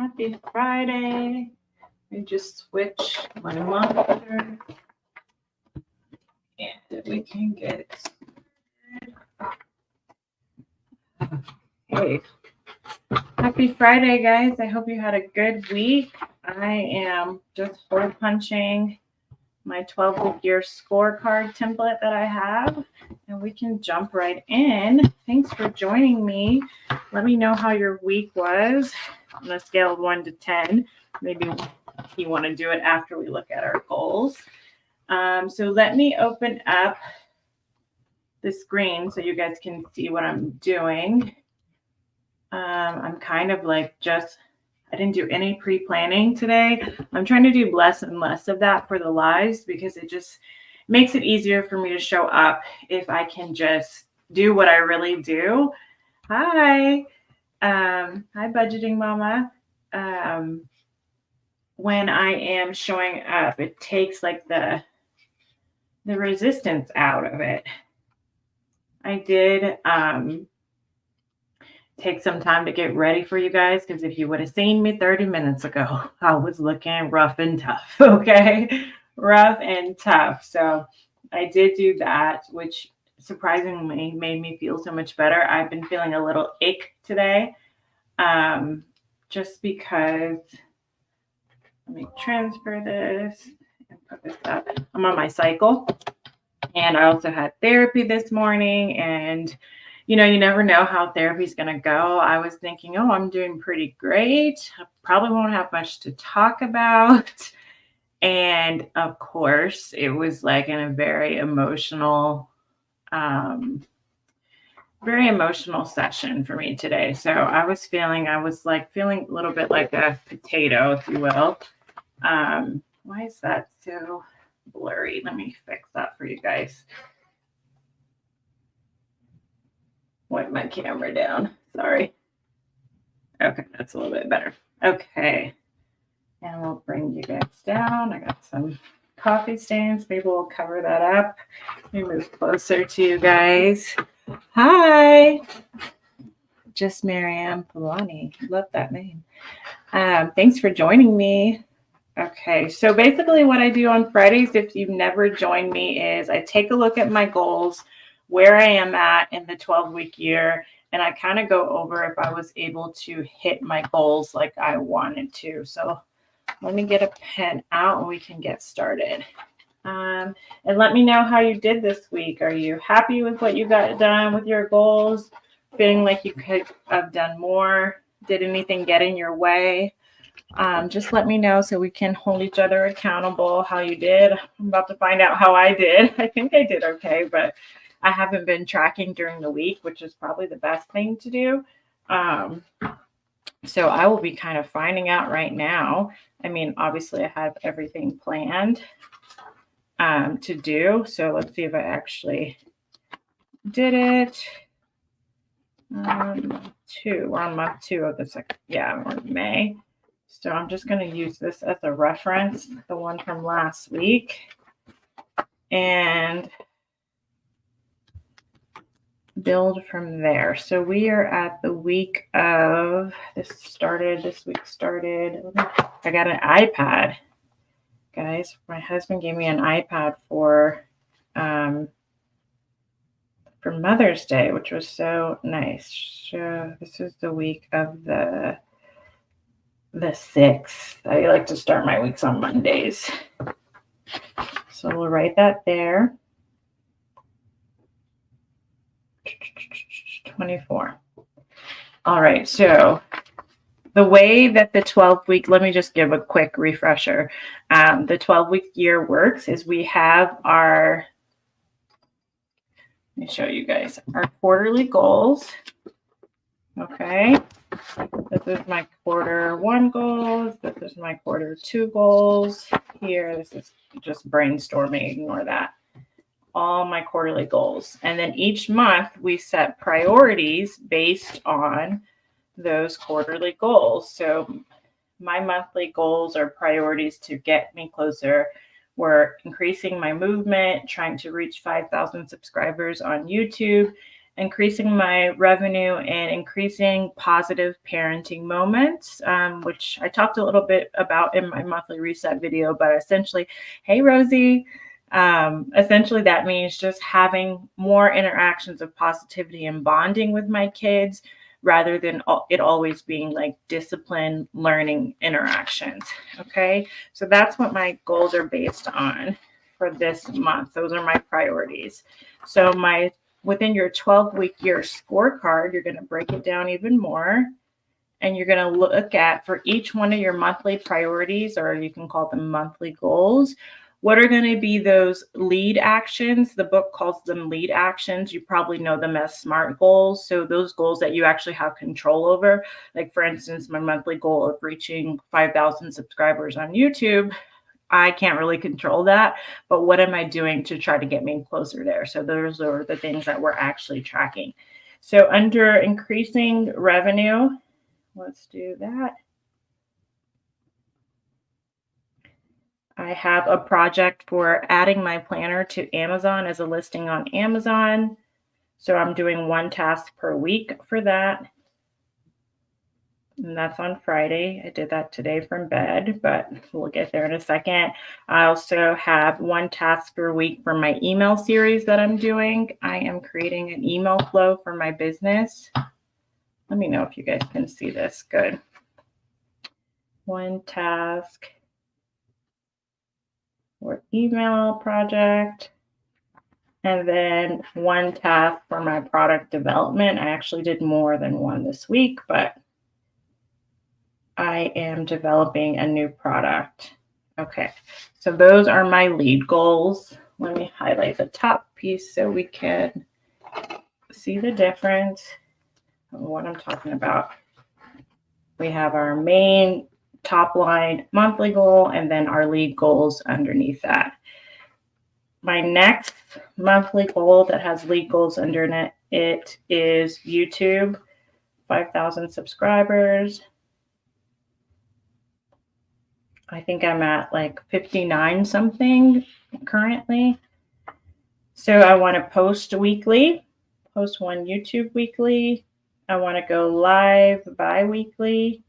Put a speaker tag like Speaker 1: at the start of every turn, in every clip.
Speaker 1: Happy Friday. Let me just switch my monitor and we can get started. Hey, happy Friday, guys. I hope you had a good week. I am just hole punching my 12-week year scorecard template that I have, and we can jump right in. Thanks for joining me. Let me know how your week was on a scale of 1 to 10. Maybe you want to do it after we look at our goals. So let me open up the screen so you guys can see what I'm doing. I'm kind of like I didn't do any pre-planning today. I'm trying to do less and less of that for the lives because it just makes it easier for me to show up if I can just do what I really do. Hi, budgeting mama. When I am showing up, it takes like the resistance out of it. I did take some time to get ready for you guys because if you would have seen me 30 minutes ago, I was looking rough and tough. Okay, rough and tough. So I did do that, which surprisingly made me feel so much better. I've been feeling a little ache today, just because. Let me transfer this and put this up. I'm on my cycle, and I also had therapy this morning, and you never know how therapy is going to go. I was thinking, oh, I'm doing pretty great. I probably won't have much to talk about. And of course, it was like in a very emotional session for me today. So I was feeling a little bit like a potato, if you will. Why is that so blurry? Let me fix that for you guys. Wipe my camera down. Sorry. Okay, that's a little bit better. Okay. And we'll bring you guys down. I got some coffee stains. Maybe we'll cover that up. Let me move closer to you guys. Hi. Just Marianne Polani. Love that name. Thanks for joining me. Okay, so basically what I do on Fridays, if you've never joined me, is I take a look at my goals, where I am at in the 12-week year, and I kind of go over if I was able to hit my goals like I wanted to. So let me get a pen out and we can get started. And let me know how you did this week. Are you happy with what you got done with your goals? Feeling like you could have done more? Did anything get in your way? Just let me know so we can hold each other accountable how you did. I'm about to find out how I did. I think I did okay, but I haven't been tracking during the week, which is probably the best thing to do. So I will be kind of finding out right now. I mean, obviously I have everything planned to do. So let's see if I actually did it. We're on month 2 of the second. Yeah, we're in May. So I'm just going to use this as a reference, the one from last week, and build from there. So we are at the week of, this week started, I got an iPad. Guys, my husband gave me an iPad for Mother's Day, which was so nice. So this is the week of the 6th. I like to start my weeks on Mondays. So we'll write that there. 24. All right. So the way that the 12-week, let me just give a quick refresher. The 12-week year works is we have let me show you guys our quarterly goals. Okay. This is my quarter 1 goals. This is my quarter 2 goals. Here, this is just brainstorming. Ignore that. All my quarterly goals. And then each month we set priorities based on those quarterly goals. So my monthly goals are priorities to get me closer. We're increasing my movement, trying to reach 5,000 subscribers on YouTube, increasing my revenue and increasing positive parenting moments, which I talked a little bit about in my monthly reset video, but essentially, hey, Rosie, essentially that means just having more interactions of positivity and bonding with my kids rather than it always being like discipline learning interactions. Okay. So that's what my goals are based on for this month. Those are my priorities. So within your 12-week year scorecard, you're going to break it down even more. And you're going to look at, for each one of your monthly priorities, or you can call them monthly goals, what are going to be those lead actions? The book calls them lead actions. You probably know them as SMART goals. So those goals that you actually have control over. Like, for instance, my monthly goal of reaching 5,000 subscribers on YouTube, I can't really control that, but what am I doing to try to get me closer there? So those are the things that we're actually tracking. So under increasing revenue, let's do that. I have a project for adding my planner to Amazon as a listing on Amazon. So I'm doing one task per week for that. And that's on Friday. I did that today from bed, but we'll get there in a second. I also have one task per week for my email series that I'm doing. I am creating an email flow for my business. Let me know if you guys can see this. Good. One task for email project. And then one task for my product development. I actually did more than one this week, but I am developing a new product. Okay, so those are my lead goals. Let me highlight the top piece so we can see the difference of what I'm talking about. We have our main top line monthly goal and then our lead goals underneath that. My next monthly goal that has lead goals underneath it is YouTube, 5,000 subscribers. I think I'm at like 59 something currently. So I want to post weekly, post one YouTube weekly. I want to go live bi-weekly.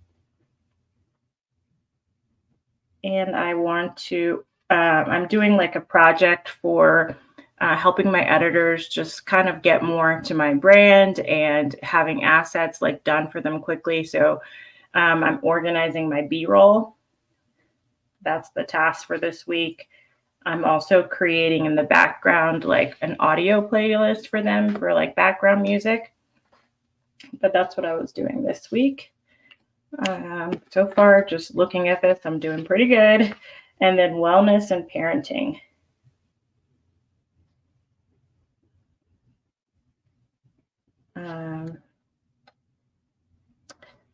Speaker 1: And I want to, I'm doing like a project for helping my editors just kind of get more to my brand and having assets like done for them quickly. So I'm organizing my B-roll. That's the task for this week. I'm also creating in the background like an audio playlist for them for like background music. But that's what I was doing this week. So far, just looking at this, I'm doing pretty good. And then wellness and parenting.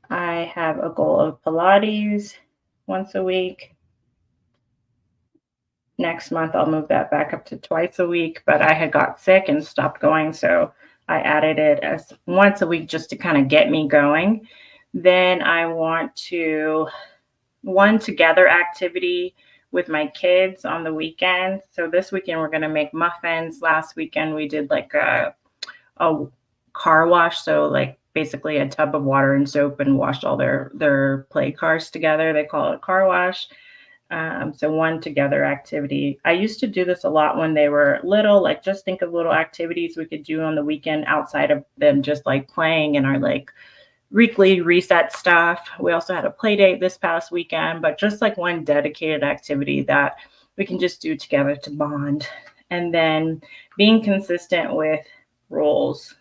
Speaker 1: I have a goal of Pilates once a week. Next month, I'll move that back up to twice a week, but I had got sick and stopped going, so I added it as once a week just to kind of get me going. Then I want to one together activity with my kids on the weekend. So this weekend we're going to make muffins. Last weekend we did like a car wash, so like basically a tub of water and soap and washed all their play cars together. They call it a car wash. So one together activity. I used to do this a lot when they were little, like just think of little activities we could do on the weekend outside of them just like playing in our like weekly reset stuff. We also had a play date this past weekend, but just like one dedicated activity that we can just do together to bond. And then being consistent with rules,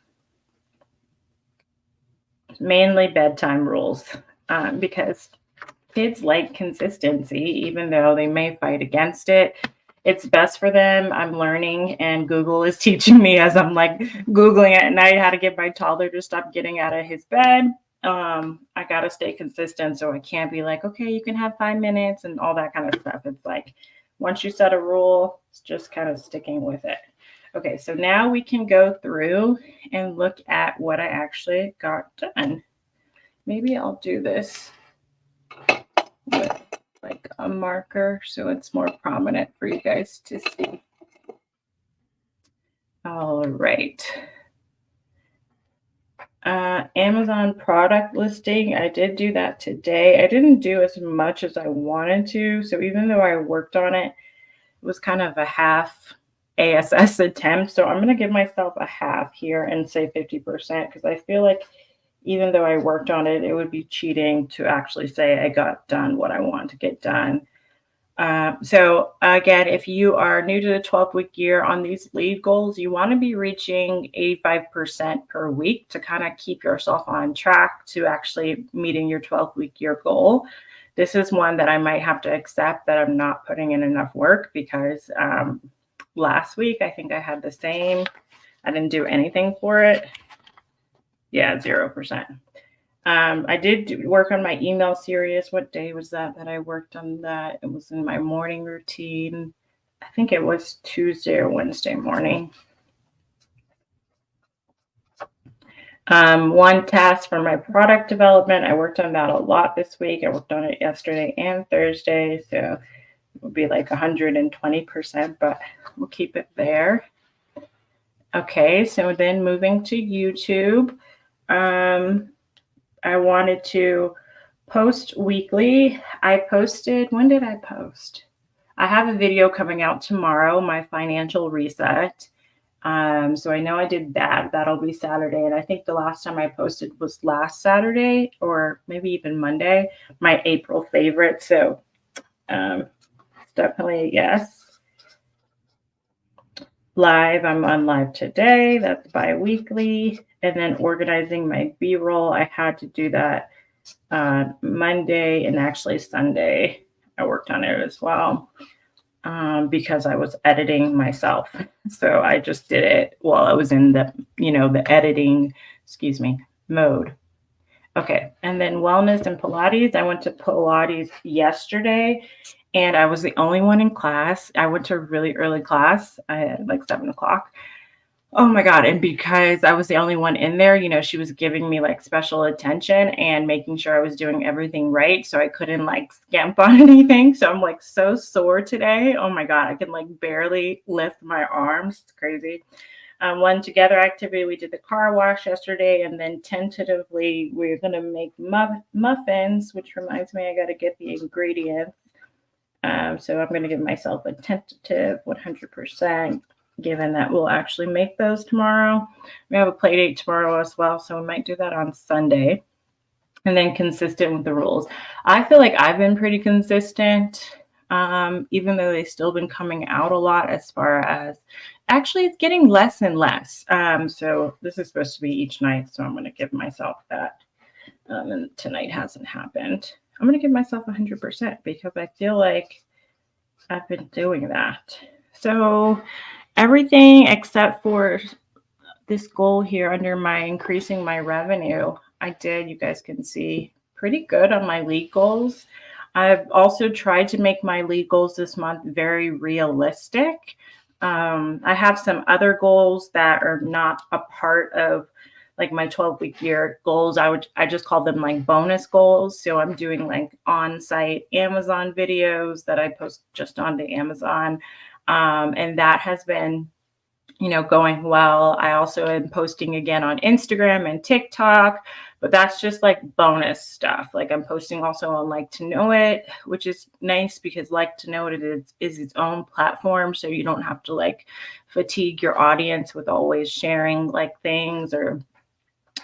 Speaker 1: mainly bedtime rules, because kids like consistency, even though they may fight against it. It's best for them. I'm learning, and Google is teaching me as I'm like Googling at night how to get my toddler to stop getting out of his bed. I got to stay consistent, so I can't be like, okay, you can have 5 minutes and all that kind of stuff. It's like once you set a rule, it's just kind of sticking with it. Okay, so now we can go through and look at what I actually got done. Maybe I'll do this with like a marker so it's more prominent for you guys to see. All right. Amazon product listing. I did do that today. I didn't do as much as I wanted to. So even though I worked on it, it was kind of a half ASS attempt. So I'm going to give myself a half here and say 50% because I feel like even though I worked on it, it would be cheating to actually say I got done what I want to get done. So again, if you are new to the 12-week year on these lead goals, you want to be reaching 85% per week to kind of keep yourself on track to actually meeting your 12-week year goal. This is one that I might have to accept that I'm not putting in enough work because last week I think I had the same. I didn't do anything for it. Yeah, 0%. I did work on my email series. What day was that I worked on that? It was in my morning routine. I think it was Tuesday or Wednesday morning. One task for my product development. I worked on that a lot this week. I worked on it yesterday and Thursday. So it would be like 120%, but we'll keep it there. Okay, so then moving to YouTube. I wanted to post weekly. I posted, when did I post? I have a video coming out tomorrow, my financial reset. So I know I did that. That'll be Saturday. And I think the last time I posted was last Saturday or maybe even Monday, my April favorite. So definitely a yes. Live, I'm on live today. That's bi-weekly. And then organizing my B-roll, I had to do that Monday and actually Sunday. I worked on it as well because I was editing myself. So I just did it while I was in the, the editing, mode. Okay. And then wellness and Pilates. I went to Pilates yesterday and I was the only one in class. I went to a really early class at like 7:00. Oh my God. And because I was the only one in there, she was giving me like special attention and making sure I was doing everything right. So I couldn't like scamp on anything. So I'm like so sore today. Oh my God. I can like barely lift my arms. It's crazy. One together activity, we did the car wash yesterday, and then tentatively we're going to make muffins, which reminds me I got to get the ingredients. So I'm going to give myself a tentative 100%, given that we'll actually make those tomorrow. We have a play date tomorrow as well, so we might do that on Sunday. And then consistent with the rules. I feel like I've been pretty consistent, even though they've still been coming out a lot as far as actually it's getting less and less. So this is supposed to be each night, so I'm going to give myself that. And tonight hasn't happened. I'm going to give myself 100% because I feel like I've been doing that. So everything except for this goal here under my increasing my revenue, I did, you guys can see, pretty good on my lead goals. I've also tried to make my lead goals this month very realistic. I have some other goals that are not a part of like my 12-week year goals. I just call them like bonus goals. So I'm doing like on-site Amazon videos that I post just onto Amazon. And that has been, going well. I also am posting again on Instagram and TikTok, but that's just like bonus stuff. Like I'm posting also on Like to Know It, which is nice because Like to Know It is its own platform. So you don't have to like fatigue your audience with always sharing like things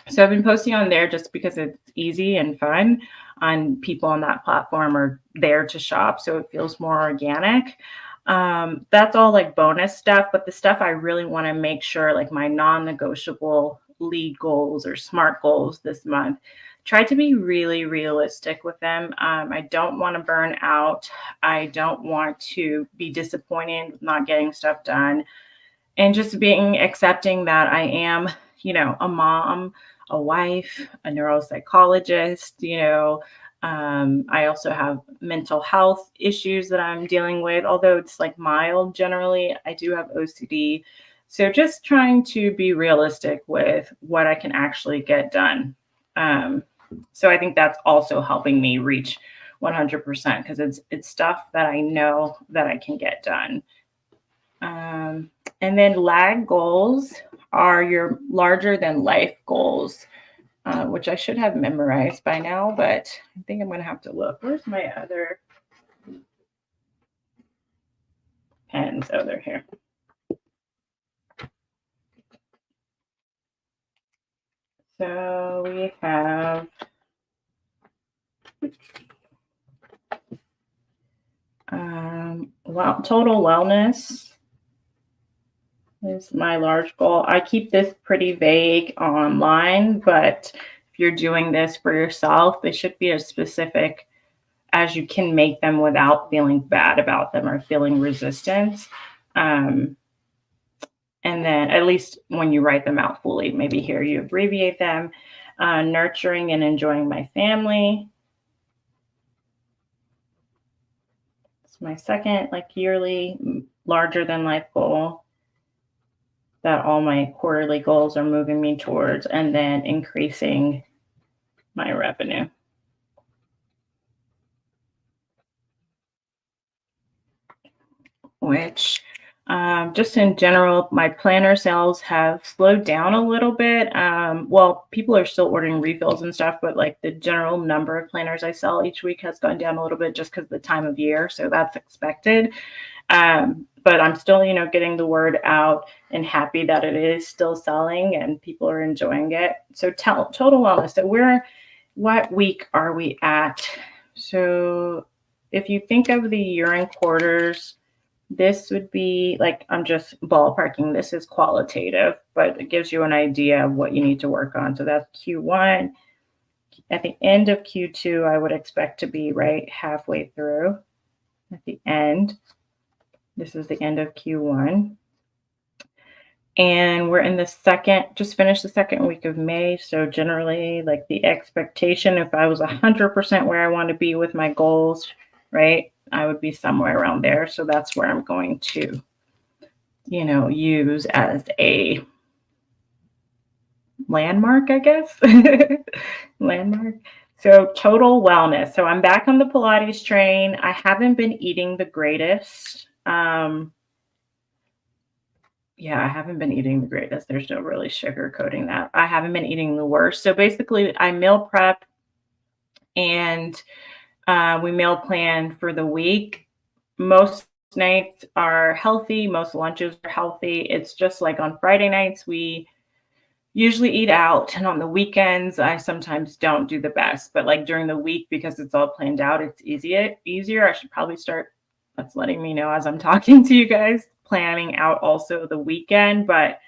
Speaker 1: so I've been posting on there just because it's easy and fun, and people on that platform are there to shop. So it feels more organic. That's all like bonus stuff, but the stuff I really want to make sure like my non-negotiable lead goals or SMART goals this month, try to be really realistic with them. I don't want to burn out. I don't want to be disappointed with not getting stuff done, and just accepting that I am, a mom, a wife, a neuropsychologist, I also have mental health issues that I'm dealing with, although it's like mild generally. I do have OCD. So just trying to be realistic with what I can actually get done. So I think that's also helping me reach 100% because it's stuff that I know that I can get done. And then lag goals are your larger than life goals. which I should have memorized by now, but I think I'm going to have to look. Where's my other pens? Oh, they're here. So we have total wellness is my large goal. I keep this pretty vague online, but if you're doing this for yourself, they should be as specific as you can make them without feeling bad about them or feeling resistance. Um, and then at least when you write them out fully, maybe here you abbreviate them. Nurturing and enjoying my family. It's my second, like yearly, larger than life goal that all my quarterly goals are moving me towards, and then increasing my revenue. Which just in general, my planner sales have slowed down a little bit. Well, people are still ordering refills and stuff, but like the general number of planners I sell each week has gone down a little bit just because of the time of year. So that's expected. But I'm still, getting the word out and happy that it is still selling and people are enjoying it. So total wellness. So what week are we at? So if you think of the year in quarters, this would be like, I'm just ballparking. This is qualitative, but it gives you an idea of what you need to work on. So that's Q1. At the end of Q2, I would expect to be right halfway through. At the end, this is the end of Q1. And we're in just finished the second week of May. So generally, like the expectation, if I was 100% where I want to be with my goals, right, I would be somewhere around there. So that's where I'm going to, use as a landmark, I guess. Landmark. So total wellness. So I'm back on the Pilates train. I haven't been eating the greatest. I haven't been eating the greatest. There's no really sugarcoating that. I haven't been eating the worst. So basically, I meal prep and we meal plan for the week. Most nights are healthy. Most lunches are healthy. It's just like on Friday nights, we usually eat out. And on the weekends, I sometimes don't do the best. But like during the week, because it's all planned out, it's easier. I should probably start, that's letting me know as I'm talking to you guys, planning out also the weekend. But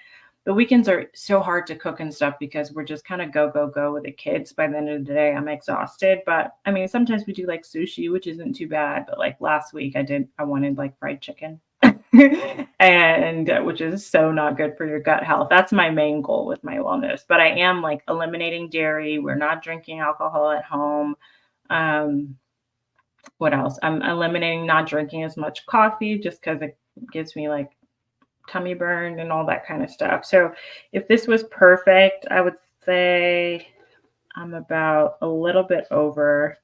Speaker 1: the weekends are so hard to cook and stuff because we're just kind of go with the kids. By the end of the day, I'm exhausted. But I mean, sometimes we do like sushi, which isn't too bad. But like last week I wanted like fried chicken. And which is so not good for your gut health. That's my main goal with my wellness. But I am like eliminating dairy. We're not drinking alcohol at home. What else? I'm eliminating not drinking as much coffee just because it gives me like tummy burn and all that kind of stuff. So if this was perfect, I would say I'm about a little bit over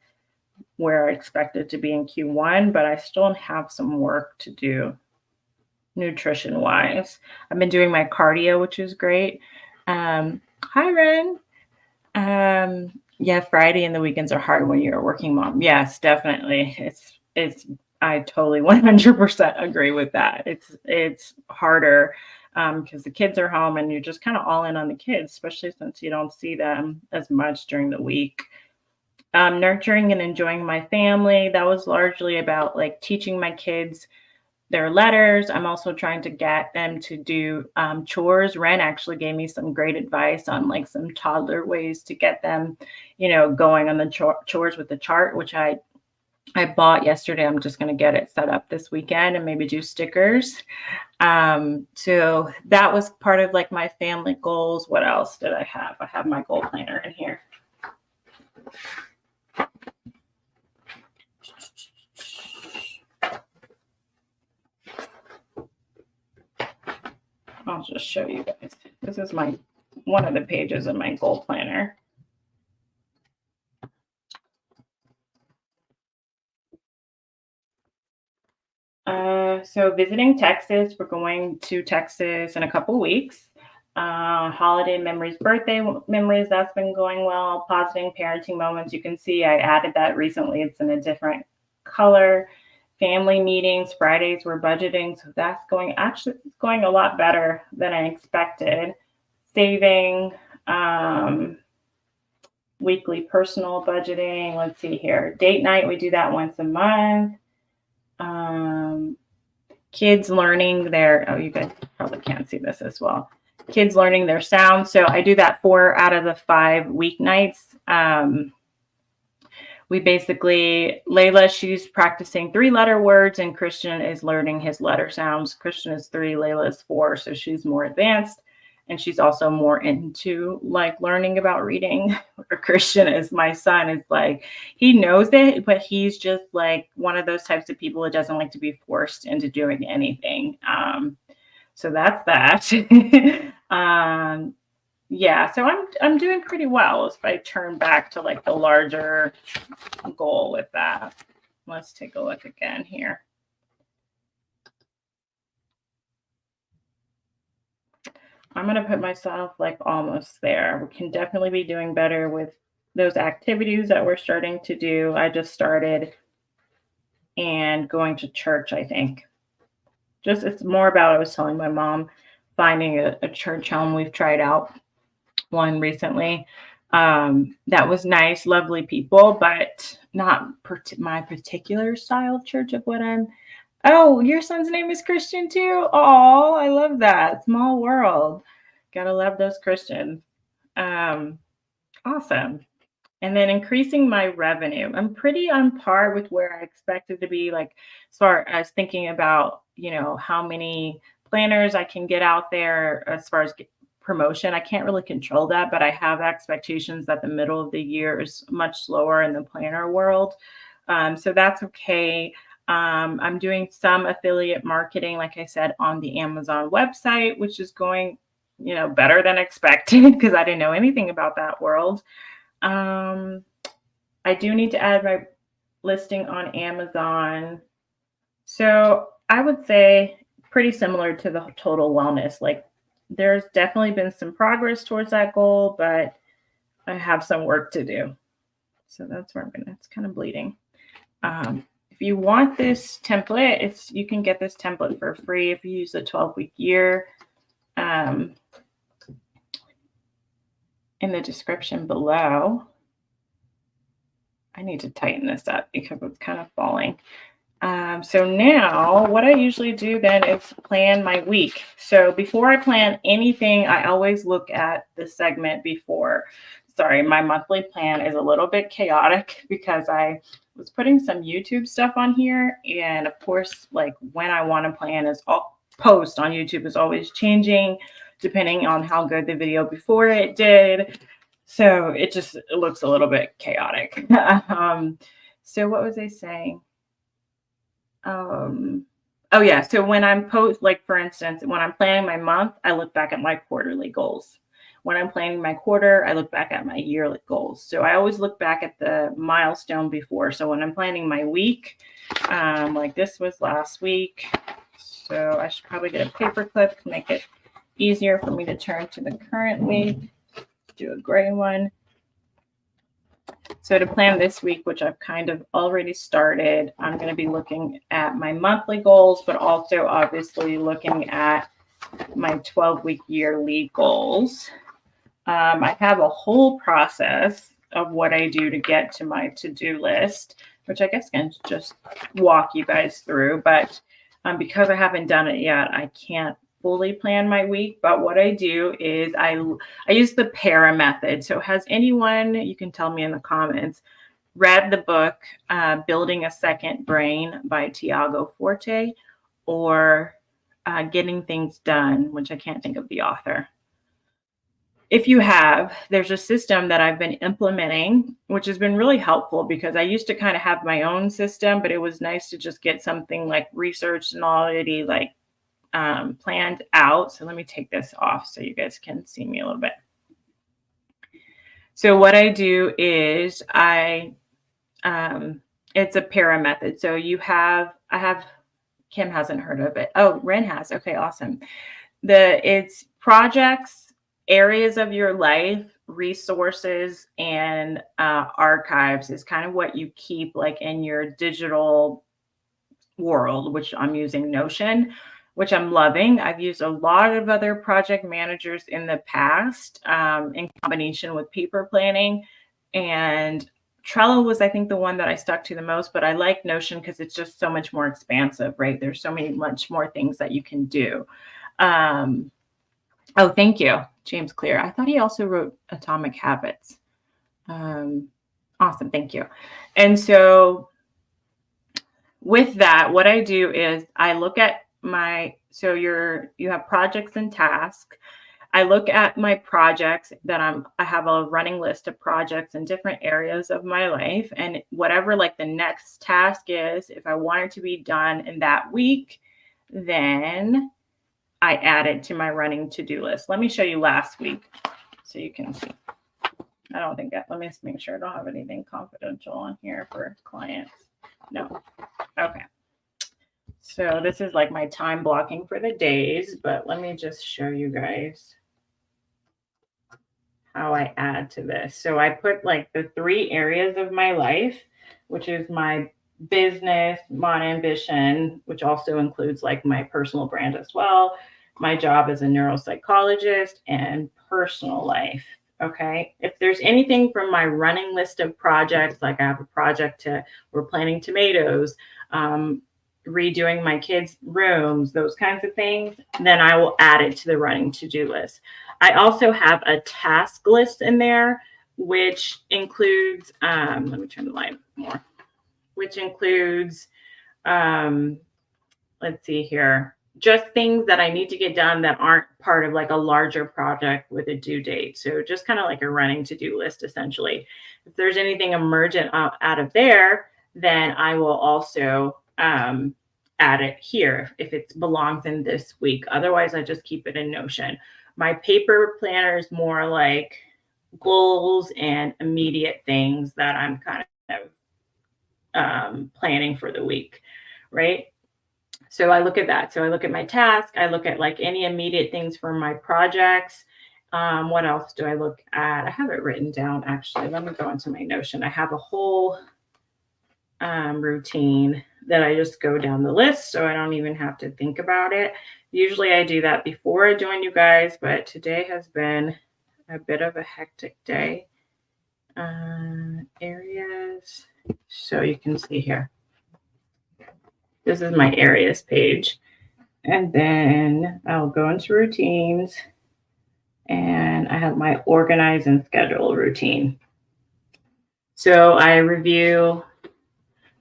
Speaker 1: where I expected to be in Q1, but I still have some work to do nutrition wise. I've been doing my cardio, which is great. Hi, Ren. Friday and the weekends are hard when you're a working mom. Yes, definitely. I totally 100% agree with that. It's harder because the kids are home and you're just kind of all in on the kids, especially since you don't see them as much during the week. Nurturing and enjoying my family. That was largely about like teaching my kids their letters. I'm also trying to get them to do chores. Ren actually gave me some great advice on like some toddler ways to get them, going on the chores with the chart, which I bought yesterday. I'm just going to get it set up this weekend and maybe do stickers. So that was part of like my family goals. What else did I have? I have my goal planner in here. I'll just show you guys. This is one of the pages of my goal planner. So visiting Texas, we're going to Texas in a couple weeks. Holiday memories, birthday memories, that's been going well. Positive parenting moments, you can see I added that recently. It's in a different color. Family meetings, Fridays we're budgeting, so that's going a lot better than I expected. Saving, weekly personal budgeting. Let's see here. Date night, we do that once a month. Kids learning you guys probably can't see this as well. Kids learning their sounds. So I do that 4 out of the 5 weeknights. We basically, Layla, she's practicing 3-letter words, and Christian is learning his letter sounds. Christian is 3, Layla is 4, so she's more advanced. And she's also more into like learning about reading. Christian is, my son is like, he knows it, but he's just like one of those types of people that doesn't like to be forced into doing anything. So that's that. Yeah, so I'm doing pretty well if I turn back to like the larger goal with that. Let's take a look again here. I'm going to put myself like almost there. We can definitely be doing better with those activities that we're starting to do. I just started and going to church, I think. Just it's more about, I was telling my mom, finding a church home. We've tried out one recently. That was nice, lovely people, but not my particular style of church of what I'm. Oh, your son's name is Christian too? Oh, I love that. Small world. Gotta love those Christians. Awesome. And then increasing my revenue. I'm pretty on par with where I expected to be. Like, as far as thinking about, how many planners I can get out there as far as promotion. I can't really control that, but I have expectations that the middle of the year is much slower in the planner world. So that's okay. I'm doing some affiliate marketing, like I said, on the Amazon website, which is going, better than expected because I didn't know anything about that world. I do need to add my listing on Amazon. So I would say pretty similar to the total wellness. Like, there's definitely been some progress towards that goal, but I have some work to do. So that's where it's kind of bleeding. If you want this template, you can get this template for free if you use the 12-week year. In the description below. I need to tighten this up because it's kind of falling. So now what I usually do then is plan my week. So before I plan anything, I always look at the segment before. Sorry, my monthly plan is a little bit chaotic because I was putting some YouTube stuff on here. And of course, like when I want to plan post on YouTube is always changing depending on how good the video before it did. So it looks a little bit chaotic. So what was I saying? Oh yeah. So when I'm like for instance, when I'm planning my month, I look back at my quarterly goals. When I'm planning my quarter, I look back at my yearly goals. So I always look back at the milestone before. So when I'm planning my week, like this was last week. So I should probably get a paper clip to make it easier for me to turn to the current week. Do a gray one. So to plan this week, which I've kind of already started, I'm going to be looking at my monthly goals, but also obviously looking at my 12-week yearly goals. I have a whole process of what I do to get to my to-do list, which I guess I can just walk you guys through. But because I haven't done it yet, I can't fully plan my week. But what I do is I use the PARA method. So has anyone, you can tell me in the comments, read the book Building a Second Brain by Tiago Forte, or Getting Things Done, which I can't think of the author. If you have, there's a system that I've been implementing, which has been really helpful because I used to kind of have my own system, but it was nice to just get something like researched and already like planned out. So let me take this off so you guys can see me a little bit. So what I do is it's a PARA method. So Kim hasn't heard of it. Oh, Ren has. Okay, awesome. It's projects, areas of your life, resources, and archives is kind of what you keep like in your digital world, which I'm using Notion, which I'm loving. I've used a lot of other project managers in the past in combination with paper planning. And Trello was, I think, the one that I stuck to the most, but I like Notion because it's just so much more expansive, right? There's so much more things that you can do. Oh, thank you, James Clear. I thought he also wrote Atomic Habits. Awesome, thank you. And so with that, what I do is I look at you have projects and tasks. I look at my projects that I have a running list of projects in different areas of my life, and whatever like the next task is, if I want it to be done in that week, then I add it to my running to-do list. Let me show you last week so you can see. Let me just make sure I don't have anything confidential on here for clients. No. Okay. So this is like my time blocking for the days, but let me just show you guys how I add to this. So I put like the 3 areas of my life, which is my business, my ambition, which also includes like my personal brand as well, my job as a neuropsychologist, and personal life. Okay. If there's anything from my running list of projects, like I have a project we're planting tomatoes, redoing my kids' rooms, those kinds of things, then I will add it to the running to-do list. I also have a task list in there, which includes, let me turn the light more, which includes, let's see here, just things that I need to get done that aren't part of like a larger project with a due date. So just kind of like a running to-do list, essentially. If there's anything emergent out of there, then I will also add it here if it belongs in this week. Otherwise, I just keep it in Notion. My paper planner is more like goals and immediate things that I'm kind of planning for the week, right? So I look at that. So I look at my task. I look at like any immediate things for my projects. What else do I look at? I have it written down, actually. Let me go into my Notion. I have a whole routine that I just go down the list, so I don't even have to think about it. Usually I do that before I join you guys, but today has been a bit of a hectic day. Areas. So you can see here. This is my areas page. And then I'll go into routines, and I have my organize and schedule routine. So I review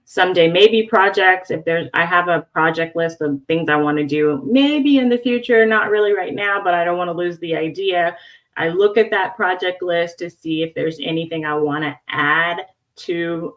Speaker 1: someday maybe projects. I have a project list of things I want to do maybe in the future, not really right now, but I don't want to lose the idea. I look at that project list to see if there's anything I want to add to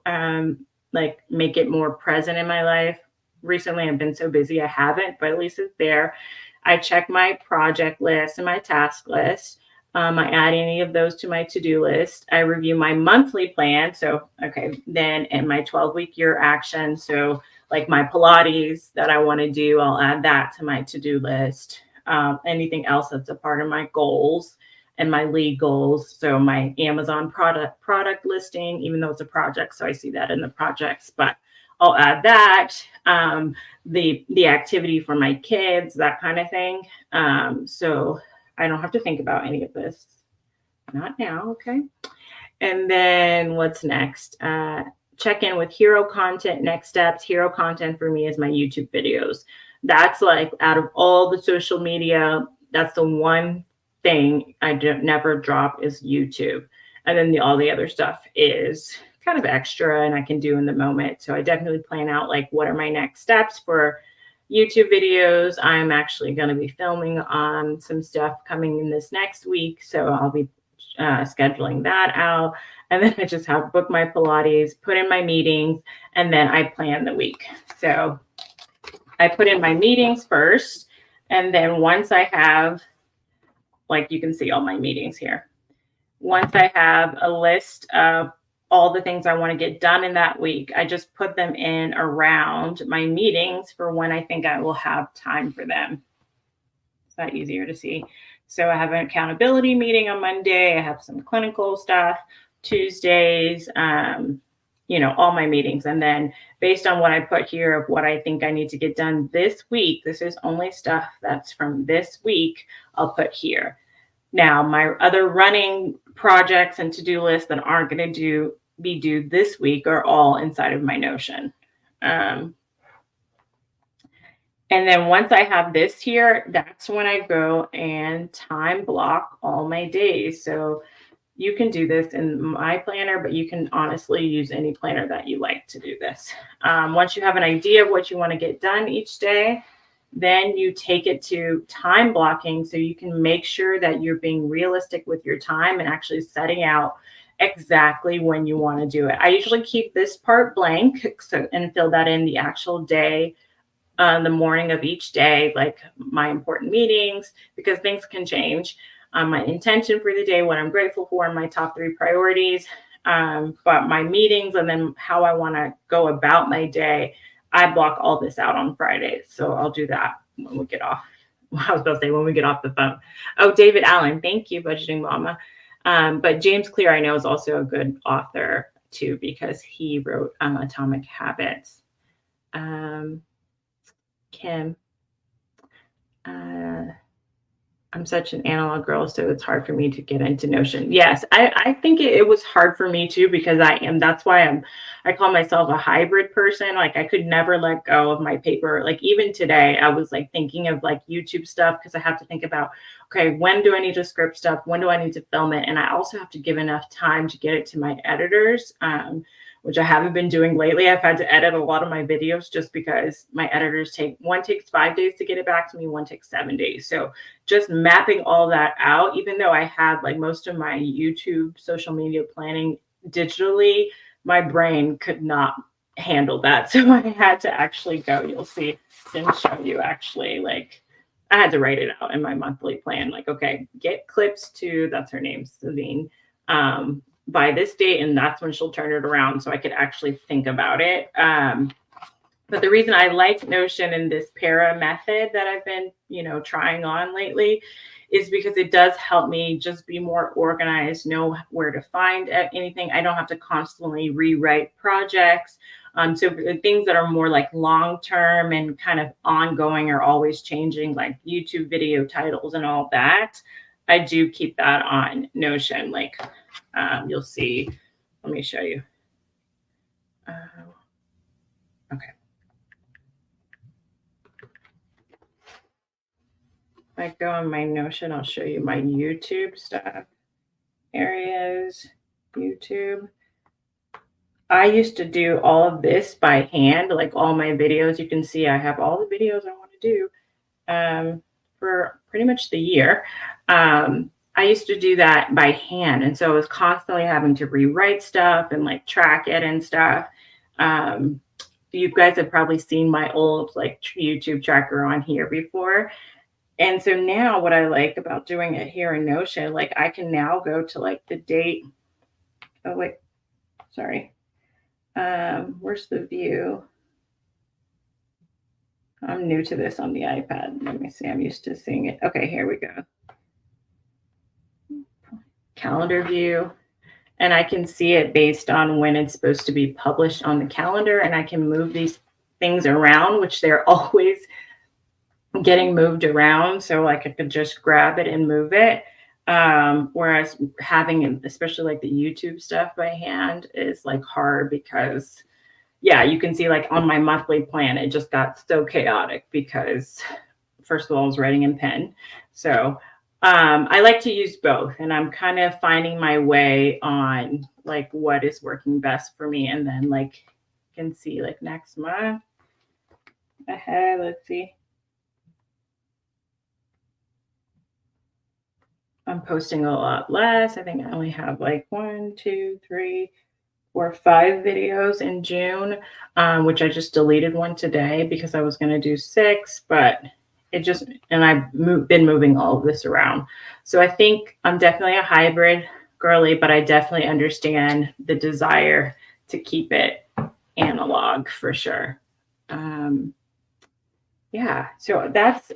Speaker 1: like make it more present in my life. Recently, I've been so busy, I haven't, but at least it's there. I check my project list and my task list. I add any of those to my to-do list. I review my monthly plan. So, okay, then in my 12-week year action. So like my Pilates that I want to do, I'll add that to my to-do list. Anything else that's a part of my goals and my lead goals. So my Amazon product listing, even though it's a project. So I see that in the projects, but I'll add that, the activity for my kids, that kind of thing. So I don't have to think about any of this. Not now, okay? And then what's next? Check in with hero content, next steps. Hero content for me is my YouTube videos. That's like out of all the social media, that's the one thing I never drop is YouTube. And then all the other stuff is kind of extra and I can do in the moment. So I definitely plan out like what are my next steps for YouTube videos. I'm actually going to be filming on some stuff coming in this next week. So I'll be scheduling that out. And then I just have book my Pilates, put in my meetings, and then I plan the week. So I put in my meetings first. And then once I have, like you can see all my meetings here. Once I have a list of all the things I want to get done in that week, I just put them in around my meetings for when I think I will have time for them. Is that easier to see? So I have an accountability meeting on Monday. I have some clinical stuff Tuesdays, all my meetings. And then based on what I put here of what I think I need to get done this week, this is only stuff that's from this week, I'll put here. Now, my other running projects and to-do lists that aren't going to be due this week are all inside of my Notion. And then once I have this here, that's when I go and time block all my days. So you can do this in my planner, but you can honestly use any planner that you like to do this. Once you have an idea of what you want to get done each day, then you take it to time blocking so you can make sure that you're being realistic with your time and actually setting out exactly when you want to do it. I usually keep this part blank and fill that in the actual day, the morning of each day, like my important meetings, because things can change. My intention for the day, what I'm grateful for, my top 3 priorities, but my meetings and then how I want to go about my day, I block all this out on Fridays. So I'll do that when we get off. I was about to say when we get off the phone. Oh, David Allen, thank you, Budgeting Mama. But James Clear, I know, is also a good author too, because he wrote Atomic Habits. Kim, I'm such an analog girl, so it's hard for me to get into Notion. Yes, I think it was hard for me too, because that's why I call myself a hybrid person. Like I could never let go of my paper. Like even today, I was like thinking of like YouTube stuff because I have to think about, okay, when do I need to script stuff? When do I need to film it? And I also have to give enough time to get it to my editors, which I haven't been doing lately. I've had to edit a lot of my videos just because my editors one takes 5 days to get it back to me, one takes 7 days. So just mapping all that out, even though I had like most of my YouTube social media planning digitally, my brain could not handle that. So I had to actually go, you'll see, and show you actually, like I had to write it out in my monthly plan. Like, okay, get clips to, that's her name, Savine, by this date, and that's when she'll turn it around so I could actually think about it. But the reason I like Notion and this para method that I've been, trying on lately is because it does help me just be more organized, know where to find anything. I don't have to constantly rewrite projects. So things that are more like long-term and kind of ongoing or always changing, like YouTube video titles and all that, I do keep that on Notion. Like you'll see, let me show you. Okay. If I go on my Notion, I'll show you my YouTube stuff. Areas, YouTube. I used to do all of this by hand, like all my videos. You can see I have all the videos I want to do for pretty much the year. I used to do that by hand. And so I was constantly having to rewrite stuff and like track it and stuff. You guys have probably seen my old like YouTube tracker on here before. And so now what I like about doing it here in Notion, like I can now go to like the date. Oh, wait, sorry. Where's the view? I'm new to this on the iPad. Let me see. I'm used to seeing it. Okay, here we go. Calendar view. And I can see it based on when it's supposed to be published on the calendar. And I can move these things around, which they're always getting moved around. So like I could just grab it and move it. Whereas having, especially like the YouTube stuff by hand is like hard because you can see like on my monthly plan, it just got so chaotic because first of all, I was writing in pen. So I like to use both, and I'm kind of finding my way on like what is working best for me. And then like you can see like next month ahead, let's see. I'm posting a lot less. I think I only have like 1, 2, 3, 4, 5 videos in June, which I just deleted one today because I was going to do 6, but I've been moving all of this around. So I think I'm definitely a hybrid girly, but I definitely understand the desire to keep it analog for sure. So that's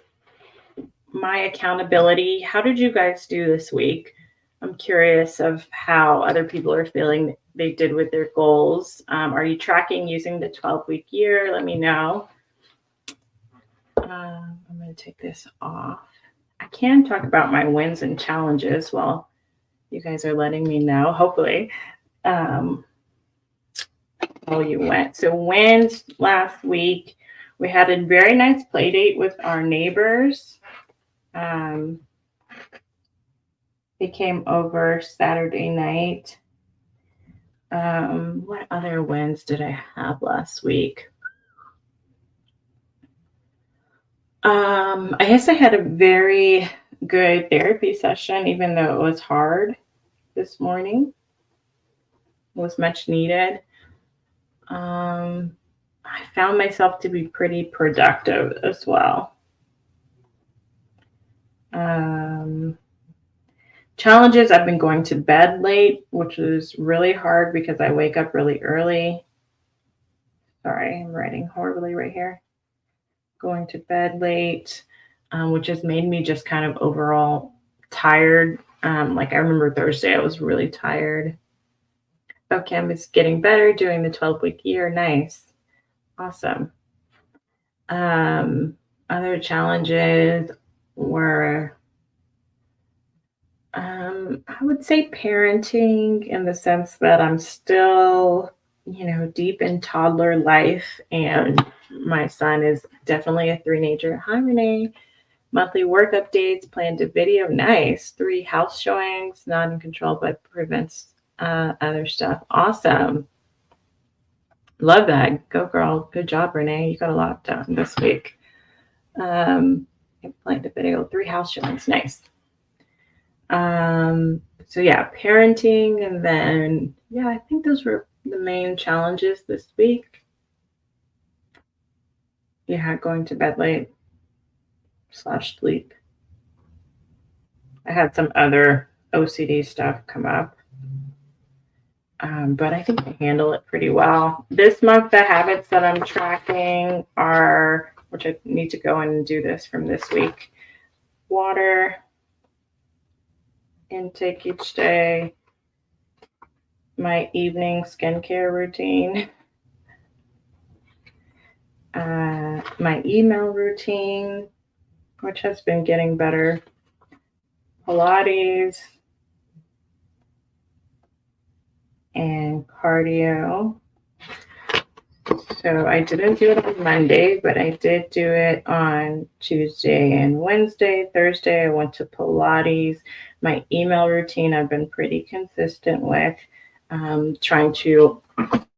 Speaker 1: my accountability. How did you guys do this week? I'm curious of how other people are feeling they did with their goals. Are you tracking using the 12-week year? Let me know. I'm going to take this off. I can talk about my wins and challenges while you guys are letting me know, hopefully, how you went. So wins last week, we had a very nice play date with our neighbors. They came over Saturday night. What other wins did I have last week? I guess I had a very good therapy session, even though it was hard this morning. It was much needed. I found myself to be pretty productive as well. Challenges, I've been going to bed late, which is really hard because I wake up really early. Sorry, I'm writing horribly right here. Going to bed late, which has made me just kind of overall tired. Like I remember Thursday, I was really tired. Okay, I'm just getting better doing the 12-week year. Nice. Awesome. Other challenges were, I would say parenting, in the sense that I'm still, deep in toddler life, and my son is definitely a three-nager. Hi, Renee. Monthly work updates, planned a video. Nice. 3 house showings, not in control, but prevents other stuff. Awesome. Love that. Go, girl. Good job, Renee. You got a lot done this week. I planned a video. 3 house showings. Nice. So yeah, parenting, and then, I think those were the main challenges this week. Going to bed late / sleep. I had some other OCD stuff come up. But I think I handle it pretty well. This month, the habits that I'm tracking are, which I need to go and do this from this week: water intake each day, my evening skincare routine, my email routine, which has been getting better, Pilates, and cardio. So I didn't do it on Monday, but I did do it on Tuesday and Wednesday. Thursday, I went to Pilates. My email routine, I've been pretty consistent with, trying to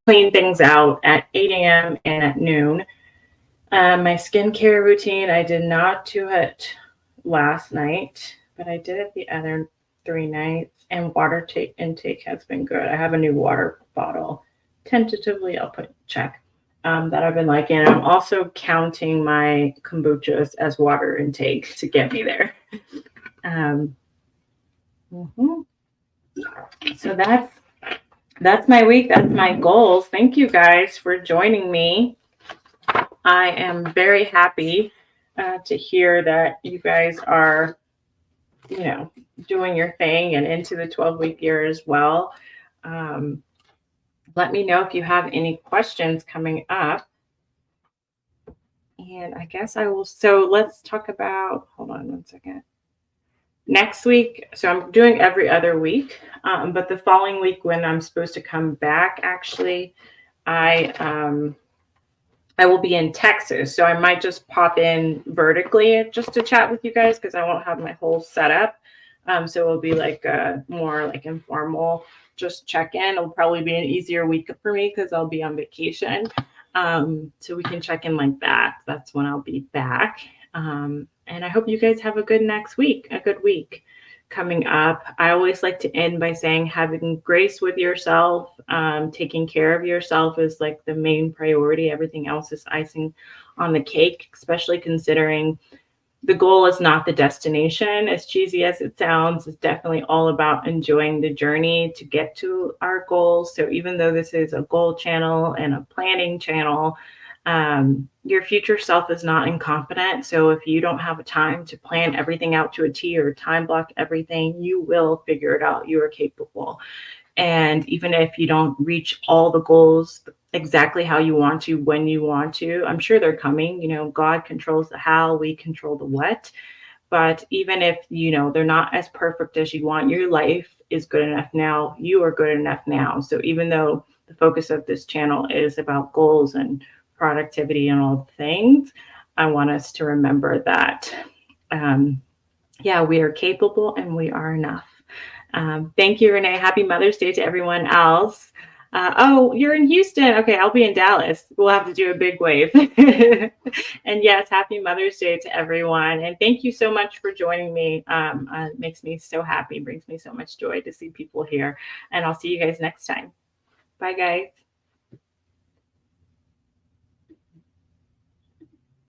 Speaker 1: clean things out at 8 a.m. and at noon. My skincare routine, I did not do it last night, but I did it the other 3 nights. And water intake has been good. I have a new water bottle. Tentatively, I'll put check, that I've been liking. And I'm also counting my kombuchas as water intake to get me there. So that's my week. That's my goals. Thank you guys for joining me. I am very happy to hear that you guys are, doing your thing and into the 12-week year as well. Let me know if you have any questions coming up. And I guess I will. So let's talk about, hold on one second. Next week, so I'm doing every other week, but the following week when I'm supposed to come back, actually, I will be in Texas. So I might just pop in vertically just to chat with you guys, because I won't have my whole setup. So it'll be like more like informal, just check in. It'll probably be an easier week for me because I'll be on vacation. So we can check in like that. That's when I'll be back. And I hope you guys have a good week coming up. I always like to end by saying having grace with yourself, taking care of yourself is like the main priority. Everything else is icing on the cake, especially considering the goal is not the destination. As cheesy as it sounds, it's definitely all about enjoying the journey to get to our goals. So even though this is a goal channel and a planning channel,
Speaker 2: Your future self is not incompetent. So if you don't have a time to plan everything out to a T or time block everything, you will figure it out. You are capable. And even if you don't reach all the goals exactly how you want to, when you want to, I'm sure they're coming. God controls the how, we control the what. But even if, they're not as perfect as you want, your life is good enough now. You are good enough now. So even though the focus of this channel is about goals and productivity and all the things, I want us to remember that, yeah, we are capable and we are enough. Thank you, Renee. Happy Mother's Day to everyone else. Oh, you're in Houston. Okay, I'll be in Dallas. We'll have to do a big wave. And yes, happy Mother's Day to everyone. And thank you so much for joining me. It makes me so happy, brings me so much joy to see people here. And I'll see you guys next time. Bye, guys.